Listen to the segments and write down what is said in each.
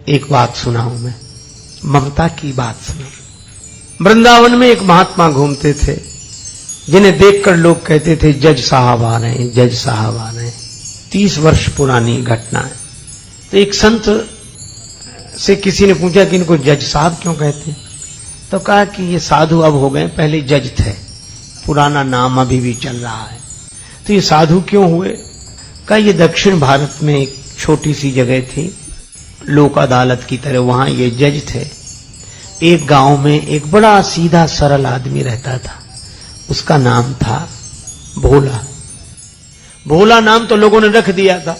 एक बात सुनाऊं मैं, ममता की बात सुनो। वृंदावन में एक महात्मा घूमते थे, जिन्हें देखकर लोग कहते थे जज साहब आ रहे हैं, जज साहब आ रहे हैं। 30 वर्ष पुरानी घटना है। तो एक संत से किसी ने पूछा कि इनको जज साहब क्यों कहते हैं? तो कहा कि ये साधु अब हो गए, पहले जज थे, पुराना नाम अभी भी चल रहा है। तो ये साधु क्यों हुए? कहा ये दक्षिण भारत में एक छोटी सी जगह थी, लोक अदालत की तरह, वहां ये जज थे। एक गांव में एक बड़ा सीधा सरल आदमी रहता था, उसका नाम था भोला। भोला नाम तो लोगों ने रख दिया था,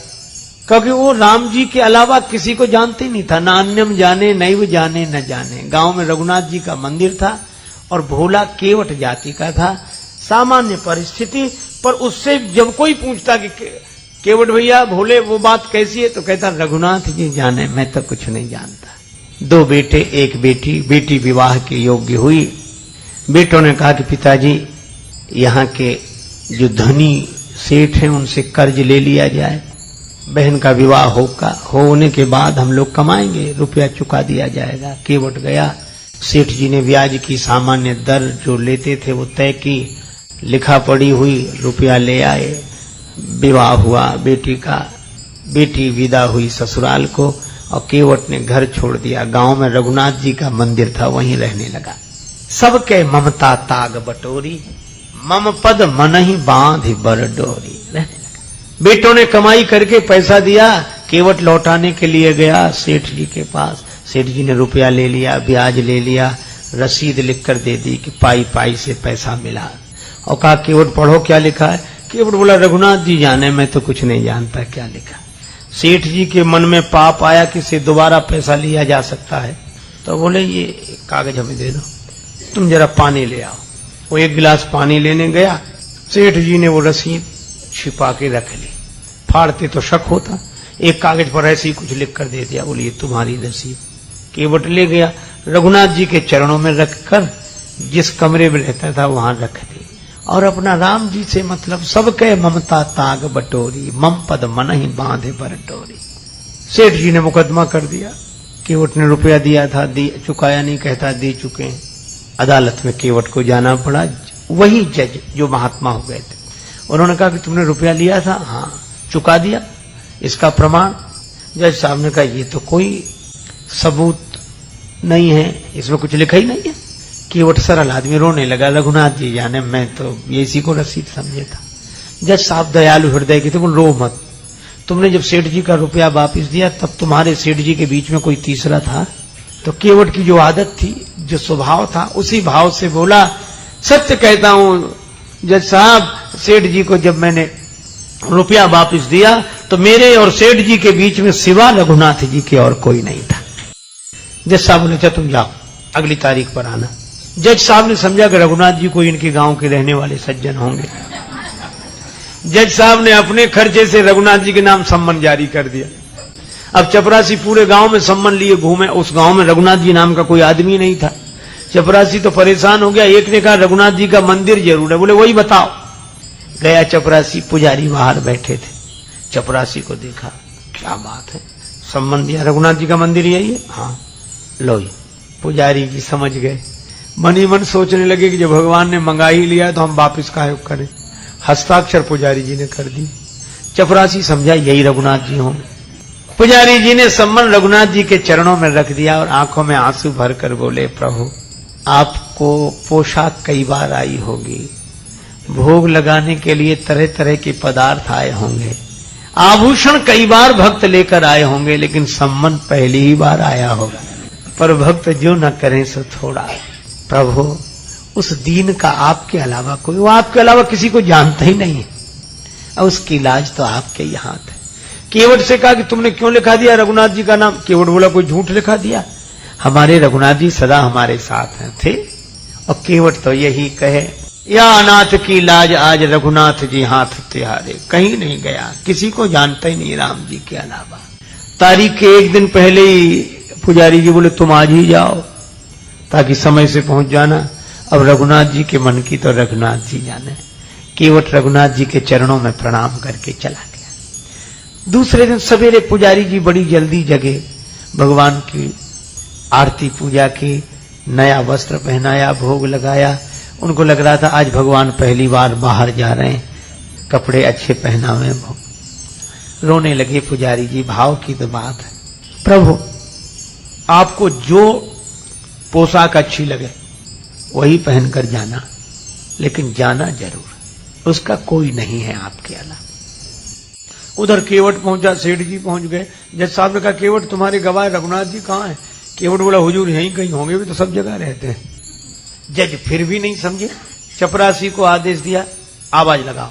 क्योंकि वो राम जी के अलावा किसी को जानते ही नहीं था, ना अन्यम जाने नैव जाने न जाने। गांव में रघुनाथ जी का मंदिर था और भोला केवट जाति का था, सामान्य परिस्थिति। पर उससे जब कोई पूछता कि केवट भैया भोले वो बात कैसी है, तो कहता रघुनाथ जी जाने, मैं तो कुछ नहीं जानता। 2 बेटे 1 बेटी, बेटी विवाह के योग्य हुई। बेटों ने कहा कि पिताजी यहाँ के जो धनी सेठ हैं उनसे कर्ज ले लिया जाए, बहन का विवाह होने के बाद हम लोग कमाएंगे, रुपया चुका दिया जाएगा। केवट गया, सेठ जी ने ब्याज की सामान्य दर जो लेते थे वो तय की, लिखा पड़ी हुई, रुपया ले आए, विवाह हुआ बेटी का। बेटी विदा हुई ससुराल को और केवट ने घर छोड़ दिया। गांव में रघुनाथ जी का मंदिर था, वहीं रहने लगा। सबके ममता ताग बटोरी, मम पद मन ही बांध बर डोरी। बेटों ने कमाई करके पैसा दिया, केवट लौटाने के लिए गया सेठ जी के पास। सेठ जी ने रुपया ले लिया, ब्याज ले लिया, रसीद लिखकर दे दी कि पाई पाई से पैसा मिला। और कहा केवट पढ़ो क्या लिखा है। केवट बोला रघुनाथ जी जाने, मैं तो कुछ नहीं जानता क्या लिखा। सेठ जी के मन में पाप आया कि से दोबारा पैसा लिया जा सकता है, तो बोले ये कागज हमें दे दो, तुम जरा पानी ले आओ। वो 1 गिलास पानी लेने गया, सेठ जी ने वो रसीद छिपा के रख ली। फाड़ते तो शक होता, एक कागज पर ऐसे ही कुछ लिख कर दे दिया, बोले ये तुम्हारी रसीद। केवट ले गया, रघुनाथ जी के चरणों में रखकर जिस कमरे में रहता था वहां रख दी, और अपना राम जी से मतलब सबके ममता ताग बटोरी, मम पद मन ही बांधे बर डोरी। सेठ जी ने मुकदमा कर दिया। केवट ने रुपया दिया था, चुकाया नहीं, कहता दे चुके हैं। अदालत में केवट को जाना पड़ा। वही जज जो महात्मा हो गए थे, उन्होंने कहा कि तुमने रुपया लिया था? हाँ। चुका दिया? इसका प्रमाण? जज साहब ने कहा ये तो कोई सबूत नहीं है, इसमें कुछ लिखा ही नहीं है। केवट सरल आदमी रोने लगा, रघुनाथ जी जाने, मैं तो ये इसी को रसीद समझे था। जज साहब दयालु हृदय के थे, बोल रो मत, तुमने जब सेठ जी का रुपया वापिस दिया तब तुम्हारे सेठ जी के बीच में कोई तीसरा था? तो केवट की जो आदत थी, जो स्वभाव था, उसी भाव से बोला सत्य कहता हूं जज साहब, सेठ जी को जब मैंने रुपया वापिस दिया तो मेरे और सेठ जी के बीच में सिवा रघुनाथ जी के और कोई नहीं था। जज साहब बोले अच्छा तुम जाओ, अगली तारीख पर आना। जज साहब ने समझा कि रघुनाथ जी कोई इनके गांव के रहने वाले सज्जन होंगे। जज साहब ने अपने खर्चे से रघुनाथ जी के नाम सम्मन जारी कर दिया। अब चपरासी पूरे गांव में सम्मन लिए घूमे, उस गांव में रघुनाथ जी नाम का कोई आदमी नहीं था। चपरासी तो परेशान हो गया। एक ने कहा रघुनाथ जी का मंदिर जरूर है, बोले वही बताओ। गया चपरासी, पुजारी बाहर बैठे थे। चपरासी को देखा, क्या बात है, सम्मन दिया, रघुनाथ जी का मंदिर यही है? हाँ। लो ये पुजारी जी समझ गए, मन ही मन सोचने लगे कि जब भगवान ने मंगा ही लिया तो हम वापिस काहे करें। हस्ताक्षर पुजारी जी ने कर दी। चपरासी समझा यही रघुनाथ जी होंगे। पुजारी जी ने सम्मन रघुनाथ जी के चरणों में रख दिया और आंखों में आंसू भरकर बोले प्रभु आपको पोशाक कई बार आई होगी, भोग लगाने के लिए तरह तरह के पदार्थ आए होंगे, आभूषण कई बार भक्त लेकर आए होंगे, लेकिन सम्मन पहली ही बार आया होगा। पर भक्त जो न करें सो थोड़ा। प्रभु उस दीन का आपके अलावा कोई, वो आपके अलावा किसी को जानता ही नहीं है, और उसकी इलाज तो आपके ही हाथ है। केवट से कहा कि तुमने क्यों लिखा दिया रघुनाथ जी का नाम? केवट बोला कोई झूठ लिखा दिया, हमारे रघुनाथ जी सदा हमारे साथ हैं थे। और केवट तो यही कहे, या अनाथ की लाज आज रघुनाथ जी हाथ तिहारे, कहीं नहीं गया, किसी को जानता ही नहीं राम जी के अलावा। तारीख के 1 दिन पहले ही पुजारी जी बोले तुम आज ही जाओ ताकि समय से पहुंच जाना। अब रघुनाथ जी के मन की तो रघुनाथ जी जाने। केवट रघुनाथ जी के चरणों में प्रणाम करके चला गया। दूसरे दिन सवेरे पुजारी जी बड़ी जल्दी जगे भगवान की आरती पूजा की, नया वस्त्र पहनाया, भोग लगाया। उनको लग रहा था आज भगवान पहली बार बाहर जा रहे हैं, कपड़े अच्छे पहनावे। रोने लगे पुजारी जी। भाव की तो बात है, प्रभु आपको जो पोशाक अच्छी लगे वही पहनकर जाना, लेकिन जाना जरूर, उसका कोई नहीं है आपके अलावा। उधर केवट पहुंचा, सेठ जी पहुंच गए। जज साहब ने कहा केवट तुम्हारे गवाह रघुनाथ जी कहाँ हैं? केवट बोला हुजूर यहीं कहीं होंगे, भी तो सब जगह रहते हैं। जज फिर भी नहीं समझे, चपरासी को आदेश दिया आवाज लगाओ।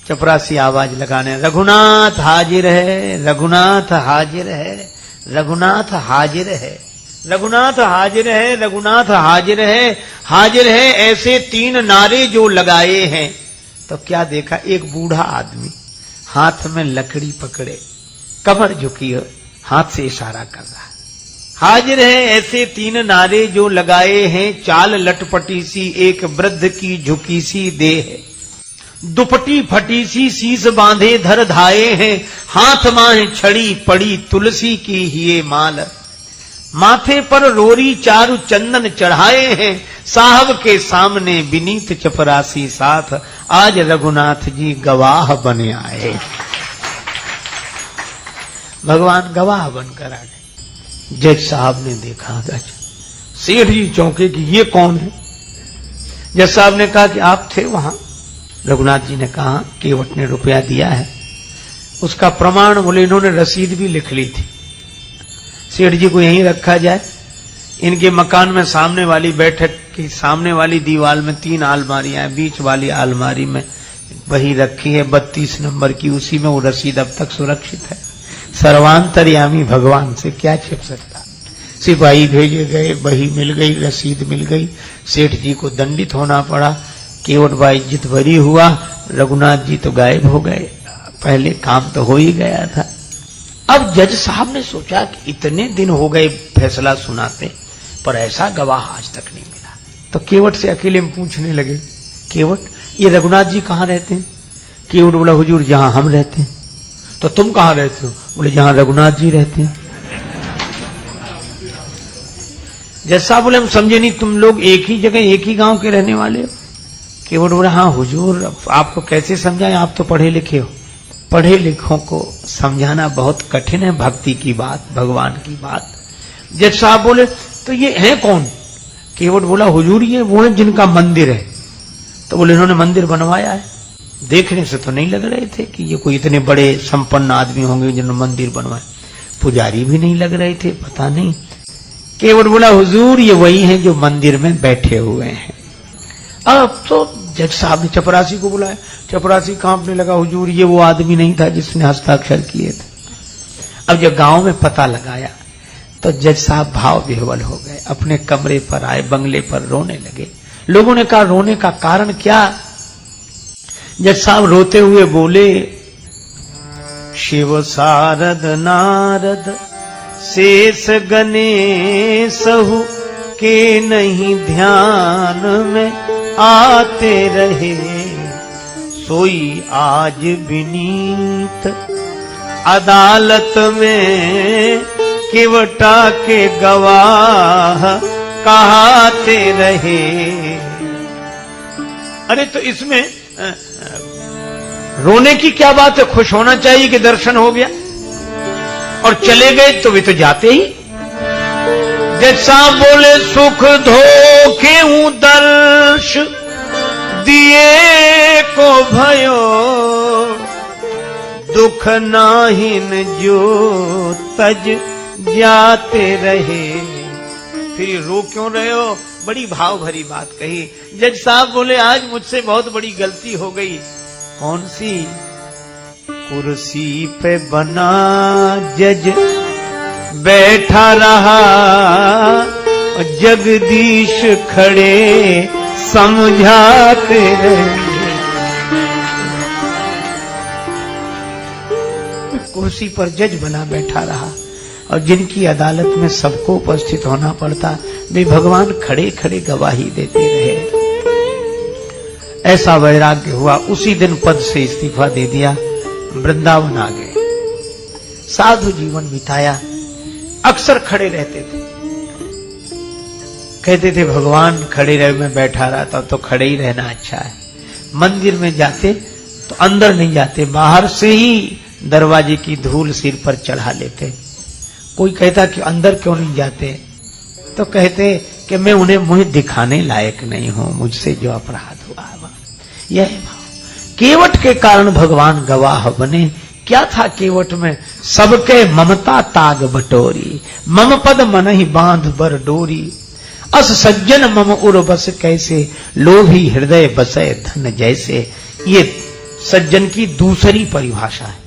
चपरासी आवाज लगाने, रघुनाथ हाजिर है, रघुनाथ हाजिर है, रघुनाथ हाजिर है, रघुनाथ हाजिर है, रघुनाथ हाजिर है, हाजिर है। ऐसे 3 नारे जो लगाए हैं तो क्या देखा, एक बूढ़ा आदमी हाथ में लकड़ी पकड़े, कमर झुकी हो, हाथ से इशारा कर रहा है। हाजिर है ऐसे 3 नारे जो लगाए हैं, चाल लटपटी सी एक वृद्ध की झुकी सी देह, दुपटी फटी सी शीस बांधे धर धाये हैं, हाथ माहे छड़ी पड़ी तुलसी की हिये माल, माथे पर रोरी चारु चंदन चढ़ाए हैं, साहब के सामने विनीत चपरासी साथ, आज रघुनाथ जी गवाह बने आए। भगवान गवाह बनकर आ गए। जज साहब ने देखा, सेठ जी चौंके कि ये कौन है? जज साहब ने कहा कि आप थे वहां। रघुनाथ जी ने कहा केवट ने रुपया दिया है, उसका प्रमाण बोले इन्होंने रसीद भी लिख ली थी। सेठ जी को यहीं रखा जाए। इनके मकान में सामने वाली बैठक की सामने वाली दीवार में 3 अलमारियां हैं, बीच वाली अलमारी में वही रखी है 32 नंबर की, उसी में वो रसीद अब तक सुरक्षित है। सर्वांतर्यामी भगवान से क्या छिप सकता। सिपाही भेजे गए, बही मिल गई, रसीद मिल गई। सेठ जी को दंडित होना पड़ा। केवट भाई इज्जत भरी हुआ। रघुनाथ जी तो गायब हो गए, पहले काम तो हो ही गया था। अब जज साहब ने सोचा कि इतने दिन हो गए फैसला सुनाते, पर ऐसा गवाह आज तक नहीं मिला। तो केवट से अकेले में पूछने लगे, केवट ये रघुनाथ जी कहाँ रहते हैं? केवट बोला हुजूर जहां हम रहते हैं। तो तुम कहाँ रहते हो? बोले जहां रघुनाथ जी रहते हैं। जज साहब बोले हम समझे नहीं, तुम लोग एक ही जगह एक ही गांव के रहने वाले हो? केवट बोला हाँ हुजूर, आपको कैसे समझाएं, आप तो पढ़े लिखे हो। पढ़े लिखों को समझाना बहुत कठिन है, भक्ति की बात, भगवान की बात। जज साहब बोले तो ये है कौन? केवट बोला हुजूर ये वो है जिनका मंदिर है। तो बोले इन्होंने मंदिर बनवाया है? देखने से तो नहीं लग रहे थे कि ये कोई इतने बड़े संपन्न आदमी होंगे जिन्होंने मंदिर बनवाया। पुजारी भी नहीं लग रहे थे, पता नहीं। केवट बोला हुजूर ये वही हैं जो मंदिर में बैठे हुए हैं। अब तो जज साहब ने चपरासी को बुलाया। चपरासी कांपने लगा, हुजूर ये वो आदमी नहीं था जिसने हस्ताक्षर किए थे। अब जब गांव में पता लगाया तो जज साहब भाव विह्वल हो गए, अपने कमरे पर आए, बंगले पर रोने लगे। लोगों ने कहा रोने का कारण क्या? जज साहब रोते हुए बोले, शिव शारद नारद शेष गणेशहु के नहीं ध्यान में आते रहे, सोई आज विनीत अदालत में केवटा के गवाह कहाते रहे। अरे तो इसमें रोने की क्या बात है? खुश होना चाहिए कि दर्शन हो गया। और चले गए तो वे तो जाते ही। जैसा बोले सुख धोखे दर्श दिए को भयो, दुख नाहिन जो तज जाते रहे। फिर रो क्यों रहे हो? बड़ी भाव भरी बात कही। जज साहब बोले आज मुझसे बहुत बड़ी गलती हो गई। कौन सी? कुर्सी पे बना जज बैठा रहा, जगदीश खड़े समझाते रहे। कुर्सी पर जज बना बैठा रहा और जिनकी अदालत में सबको उपस्थित होना पड़ता, वे भगवान खड़े खड़े गवाही देते रहे। ऐसा वैराग्य हुआ। उसी दिन पद से इस्तीफा दे दिया, वृंदावन आ गए, साधु जीवन बिताया। अक्सर खड़े रहते थे। कहते थे भगवान खड़े रहे, मैं बैठा रहता तो खड़े ही रहना अच्छा है। मंदिर में जाते तो अंदर नहीं जाते, बाहर से ही दरवाजे की धूल सिर पर चढ़ा लेते। कोई कहता कि अंदर क्यों नहीं जाते, तो कहते कि मैं उन्हें मुझे दिखाने लायक नहीं हूं, मुझसे जो अपराध हुआ है। यह भाव केवट के कारण भगवान गवाह बने। क्या था केवट में? सबके ममता ताग बटोरी, मम पद मन ही बांध बर डोरी। अस सज्जन मम उर बस कैसे, लोभी हृदय बसे धन जैसे। ये सज्जन की दूसरी परिभाषा है।